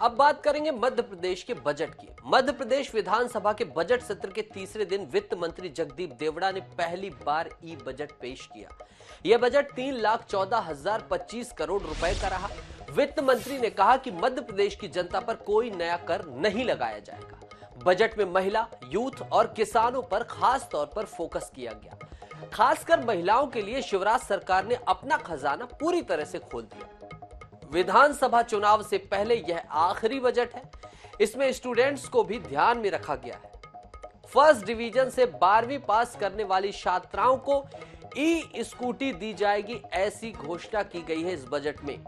अब बात करेंगे मध्य प्रदेश के बजट की। मध्य प्रदेश विधानसभा के बजट सत्र के तीसरे दिन वित्त मंत्री जगदीप देवड़ा ने पहली बार ई बजट पेश किया। यह बजट 3,14,025 करोड़ रुपए का रहा। वित्त मंत्री ने कहा कि मध्य प्रदेश की जनता पर कोई नया कर नहीं लगाया जाएगा। बजट में महिला, यूथ और किसानों पर खास तौर पर फोकस किया गया। खासकर महिलाओं के लिए शिवराज सरकार ने अपना खजाना पूरी तरह से खोल दिया। विधानसभा चुनाव से पहले यह आखिरी बजट है। इसमें स्टूडेंट्स को भी ध्यान में रखा गया है। फर्स्ट डिवीजन से 12वीं पास करने वाली छात्राओं को ई स्कूटी दी जाएगी, ऐसी घोषणा की गई है इस बजट में।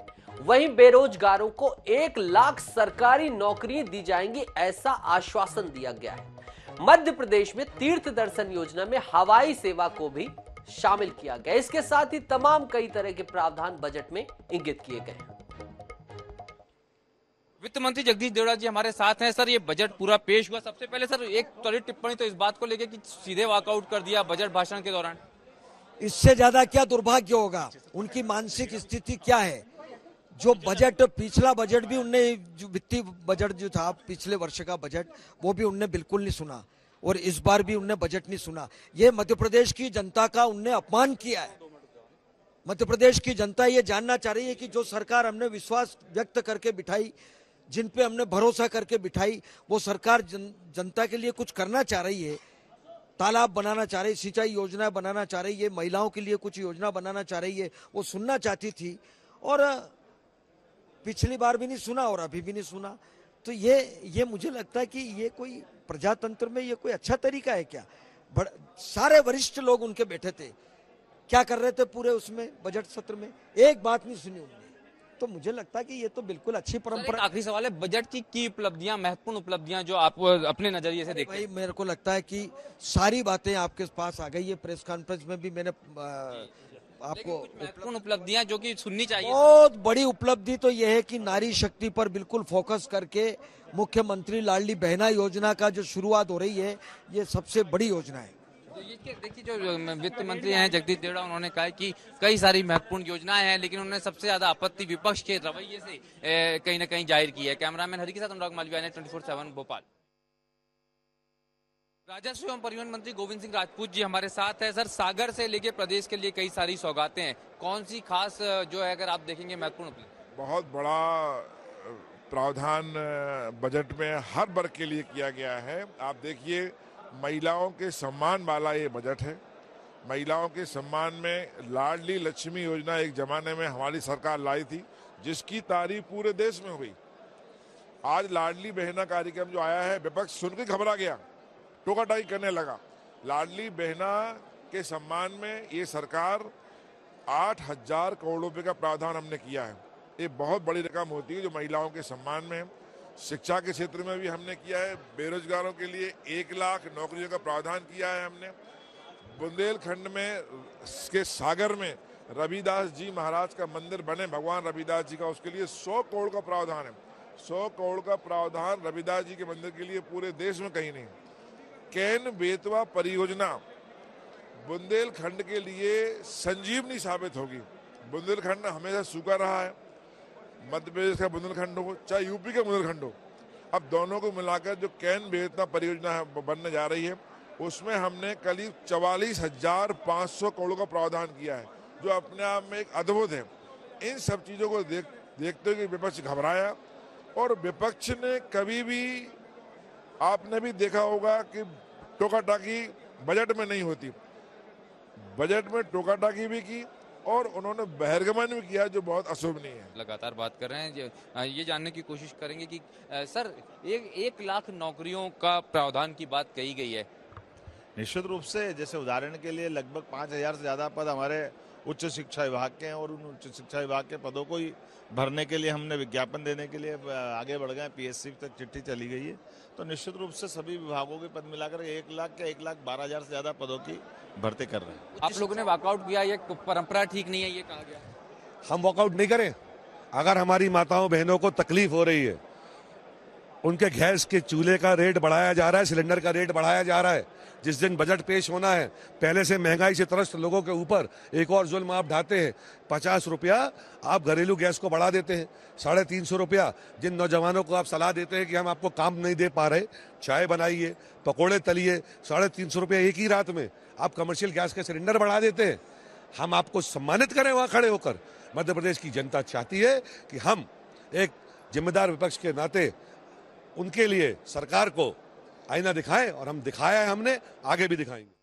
वहीं बेरोजगारों को 1 लाख सरकारी नौकरियां दी जाएंगी, ऐसा आश्वासन दिया गया है। मध्य प्रदेश में तीर्थ दर्शन योजना में हवाई सेवा को भी शामिल किया गया। इसके साथ ही तमाम कई तरह के प्रावधान बजट में इंगित किए गए हैं। वित्त मंत्री जगदीश देवड़ा जी हमारे साथ हैं। सर, ये बजट पूरा पेश हुआ। सबसे पहले सर एक त्वरित टिप्पणी तो इस बात को लेकर कि सीधे वॉकआउट कर दिया बजट भाषण के दौरान। इससे ज्यादा क्या दुर्भाग्य होगा? उनकी मानसिक स्थिति क्या है? जो बजट, पिछला बजट भी उनने, जो वित्तीय बजट जो था पिछले वर्ष का बजट, वो भी उनने बिल्कुल नहीं सुना और इस बार भी उनने बजट नहीं सुना। ये मध्य प्रदेश की जनता का उनने अपमान किया है। मध्य प्रदेश की जनता ये जानना चाह रही है कि जो सरकार हमने विश्वास व्यक्त करके बिठाई, जिन पे हमने भरोसा करके बिठाई, वो सरकार जनता के लिए कुछ करना चाह रही है। तालाब बनाना चाह रही है, सिंचाई योजना बनाना चाह रही है, महिलाओं के लिए कुछ योजना बनाना चाह रही है, वो सुनना चाहती थी और पिछली बार भी नहीं सुना और अभी भी नहीं सुना। तो ये मुझे लगता है कि ये कोई प्रजातंत्र में ये कोई अच्छा तरीका है क्या? सारे वरिष्ठ लोग उनके बैठे थे, क्या कर रहे थे पूरे उसमें बजट सत्र में? एक बात नहीं सुनी उन्होंने। तो मुझे लगता है कि ये तो बिल्कुल अच्छी परंपरा। आखिरी सवाल है, बजट की उपलब्धियां, महत्वपूर्ण उपलब्धियां जो आप अपने नजरिए से देखते हैं। भाई, मेरे को लगता है कि सारी बातें आपके पास आ गई है। प्रेस कॉन्फ्रेंस में भी मैंने आपको महत्वपूर्ण उपलब्धियां जो कि सुननी चाहिए। बहुत बड़ी उपलब्धि तो यह है कि नारी शक्ति पर बिल्कुल फोकस करके मुख्यमंत्री लाडली बहना योजना का जो शुरुआत हो रही है, ये सबसे बड़ी योजना है। देखिए, जो वित्त मंत्री हैं जगदीश देवड़ा, उन्होंने कहा कि कई सारी महत्वपूर्ण योजनाएं हैं, लेकिन उन्होंने सबसे ज्यादा आपत्ति विपक्ष के रवैये से कहीं ना कहीं जाहिर की है। कैमरामैन हरि के साथ अनुराग मालवीय ने 24/7 भोपाल। राजस्व एवं परिवहन मंत्री गोविंद सिंह राजपूत जी हमारे साथ है। सर, सागर से लेके प्रदेश के लिए कई सारी सौगातें हैं, कौन सी खास जो है अगर आप देखेंगे महत्वपूर्ण? बहुत बड़ा प्रावधान बजट में हर वर्ग के लिए किया गया है। आप देखिए, महिलाओं के सम्मान वाला ये बजट है। महिलाओं के सम्मान में लाडली लक्ष्मी योजना एक जमाने में हमारी सरकार लाई थी, जिसकी तारीफ पूरे देश में हुई। आज लाडली बहना कार्यक्रम जो आया है, विपक्ष सुन के घबरा गया, टोकाटाकी करने लगा। लाडली बहना के सम्मान में ये सरकार 8,000 करोड़ रुपए का प्रावधान हमने किया है। ये बहुत बड़ी रकम होती है जो महिलाओं के सम्मान में है। शिक्षा के क्षेत्र में भी हमने किया है। बेरोजगारों के लिए 1 लाख नौकरियों का प्रावधान किया है हमने। बुंदेलखंड में के सागर में रविदास जी महाराज का मंदिर बने, भगवान रविदास जी का, उसके लिए 100 करोड़ का प्रावधान है। 100 करोड़ का प्रावधान रविदास जी के मंदिर के लिए पूरे देश में कहीं नहीं। कैन बेतवा परियोजना बुंदेलखंड के लिए संजीवनी साबित होगी। बुंदेलखंड हमेशा सूखा रहा है, मध्य प्रदेश का बुंदेलखंड हो चाहे यूपी का बुंदेलखंड हो, अब दोनों को मिलाकर जो कैन बेतवा परियोजना है बनने जा रही है, उसमें हमने करीब 44,500 करोड़ का प्रावधान किया है, जो अपने आप में एक अद्भुत है। इन सब चीजों को देखते हुए विपक्ष घबराया और विपक्ष ने कभी भी, आपने भी देखा होगा कि टोकाटाकी बजट में नहीं होती। बजट में टोकाटाकी भी की और उन्होंने बहिर्गमन भी किया, जो बहुत अशुभ नहीं है। लगातार बात कर रहे हैं, ये जानने की कोशिश करेंगे कि सर, 1 लाख नौकरियों का प्रावधान की बात कही गई है। निश्चित रूप से, जैसे उदाहरण के लिए लगभग 5,000 से ज्यादा पद हमारे उच्च शिक्षा विभाग के हैं और उन उच्च शिक्षा विभाग के पदों को ही भरने के लिए हमने विज्ञापन देने के लिए आगे बढ़ गए। पीएससी तक चिट्ठी चली गई है। तो निश्चित रूप से सभी विभागों के पद मिलाकर 1 लाख के 1,12,000 से ज्यादा पदों की भर्ती कर रहे हैं। आप लोगों ने वॉकआउट किया, ये परंपरा ठीक नहीं है, ये कहा गया। हम वॉकआउट नहीं करें। अगर हमारी माताओं बहनों को तकलीफ हो रही है, उनके गैस के चूल्हे का रेट बढ़ाया जा रहा है, सिलेंडर का रेट बढ़ाया जा रहा है। जिस दिन बजट पेश होना है, पहले से महंगाई से त्रस्त लोगों के ऊपर एक और जुल्म आप ढाते हैं। 50 रुपया आप घरेलू गैस को बढ़ा देते हैं, 350 रुपया जिन नौजवानों को आप सलाह देते हैं कि हम आपको काम नहीं दे पा रहे, चाय बनाइए, पकोड़े तलिए, 350 रुपया एक ही रात में आप कमर्शियल गैस के सिलेंडर बढ़ा देते हैं। हम आपको सम्मानित करें वहां खड़े होकर। मध्य प्रदेश की जनता चाहती है कि हम एक जिम्मेदार विपक्ष के नाते उनके लिए सरकार को आईना दिखाएं, और हम दिखाया है, हमने आगे भी दिखाएंगे।